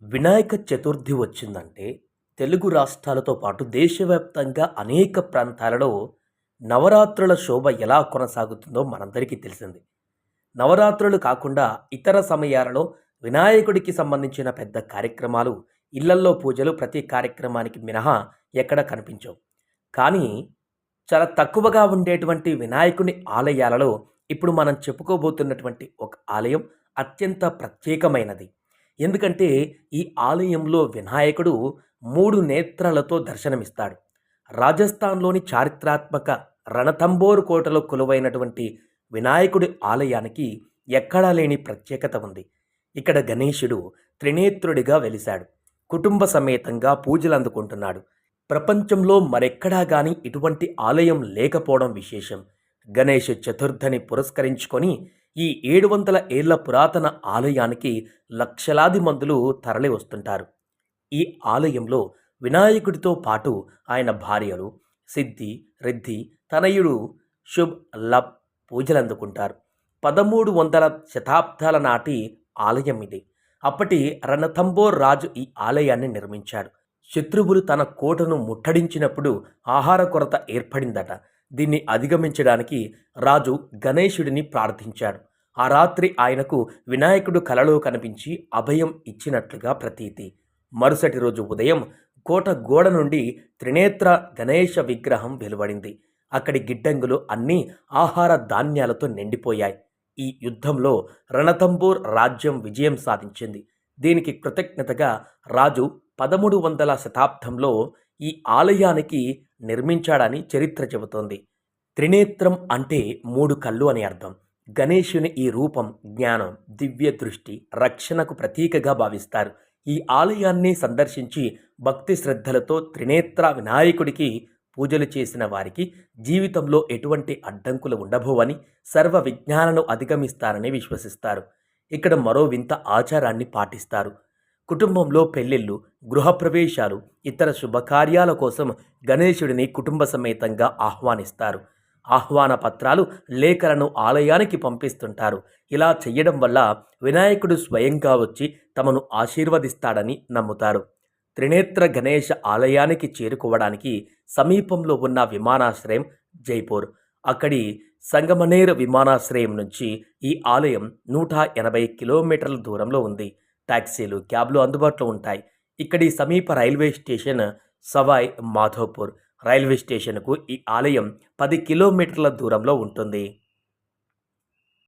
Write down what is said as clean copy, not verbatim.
వినాయక చతుర్థి వచ్చిందంటే తెలుగు రాష్ట్రాలతో పాటు దేశవ్యాప్తంగా అనేక ప్రాంతాలలో నవరాత్రుల శోభ ఎలా కొనసాగుతుందో మనందరికీ తెలిసింది. నవరాత్రులు కాకుండా ఇతర సమయాలలో వినాయకుడికి సంబంధించిన పెద్ద కార్యక్రమాలు, ఇళ్లల్లో పూజలు ప్రతి కార్యక్రమానికి మినహా ఎక్కడ కనిపించవు. కానీ చాలా తక్కువగా ఉండేటువంటి వినాయకుని ఆలయాలలో ఇప్పుడు మనం చెప్పుకోబోతున్నటువంటి ఒక ఆలయం అత్యంత ప్రత్యేకమైనది. ఎందుకంటే ఈ ఆలయంలో వినాయకుడు 3 నేత్రాలతో దర్శనమిస్తాడు. రాజస్థాన్‌లోని చారిత్రాత్మక రణథంబోర్ కోటలో కొలువైనటువంటి వినాయకుడి ఆలయానికి ఎక్కడా లేని ప్రత్యేకత ఉంది. ఇక్కడ గణేశుడు త్రినేత్రుడిగా వెలిశాడు. కుటుంబ సమేతంగా పూజలందుకుంటున్నాడు. ప్రపంచంలో మరెక్కడా గాని ఇటువంటి ఆలయం లేకపోవడం విశేషం. గణేష్ చతుర్థిని పురస్కరించుకొని ఈ 700 ఏళ్ల పురాతన ఆలయానికి లక్షలాది మందులు తరలి వస్తుంటారు. ఈ ఆలయంలో వినాయకుడితో పాటు ఆయన భార్యలు సిద్ధి, రిద్ధి, తనయుడు శుభ్, లబ్ పూజలందుకుంటారు. 1300 శతాబ్దాల నాటి ఆలయం ఇది. అప్పటి రణథంబోర్ రాజు ఈ ఆలయాన్ని నిర్మించాడు. శత్రువులు తన కోటను ముట్టడించినప్పుడు ఆహార కొరత ఏర్పడిందట. దీన్ని అధిగమించడానికి రాజు గణేశుడిని ప్రార్థించాడు. ఆ రాత్రి ఆయనకు వినాయకుడు కలలో కనిపించి అభయం ఇచ్చినట్లుగా ప్రతీతి. మరుసటి రోజు ఉదయం కోట గోడ నుండి త్రినేత్ర గణేశ విగ్రహం వెలువడింది. అక్కడి గిడ్డంగులు అన్నీ ఆహార ధాన్యాలతో నిండిపోయాయి. ఈ యుద్ధంలో రణథంబోర్ రాజ్యం విజయం సాధించింది. దీనికి కృతజ్ఞతగా రాజు 1300 శతాబ్దంలో ఈ ఆలయానికి నిర్మించాడని చరిత్ర చెబుతోంది. త్రినేత్రం అంటే 3 కళ్ళు అని అర్థం. గణేశుని ఈ రూపం జ్ఞానం, దివ్య దృష్టి, రక్షణకు ప్రతీకగా భావిస్తారు. ఈ ఆలయాన్ని సందర్శించి భక్తి శ్రద్ధలతో త్రినేత్ర వినాయకుడికి పూజలు చేసిన వారికి జీవితంలో ఎటువంటి అడ్డంకులు ఉండబోవని, సర్వ విజ్ఞానాలను అధిగమిస్తారని విశ్వసిస్తారు. ఇక్కడ మరో వింత ఆచారాన్ని పాటిస్తారు. కుటుంబంలో పెళ్లిళ్ళు, గృహప్రవేశాలు, ఇతర శుభకార్యాల కోసం గణేశుడిని కుటుంబ సమేతంగా ఆహ్వానిస్తారు. ఆహ్వాన పత్రాలు, లేఖలను ఆలయానికి పంపిస్తుంటారు. ఇలా చెయ్యడం వల్ల వినాయకుడు స్వయంగా వచ్చి తమను ఆశీర్వదిస్తాడని నమ్ముతారు. త్రినేత్ర గణేశ ఆలయానికి చేరుకోవడానికి సమీపంలో ఉన్న విమానాశ్రయం జైపూర్. అక్కడి సంగమనేర్ విమానాశ్రయం నుంచి ఈ ఆలయం 180 కిలోమీటర్ల దూరంలో ఉంది. టాక్సీలు, క్యాబ్లు అందుబాటులో ఉంటాయి. ఇక్కడి సమీప railway station Savoy Madhopur. Railway స్టేషన్కు ఈ ఆలయం 10 కిలోమీటర్ల దూరంలో ఉంటుంది.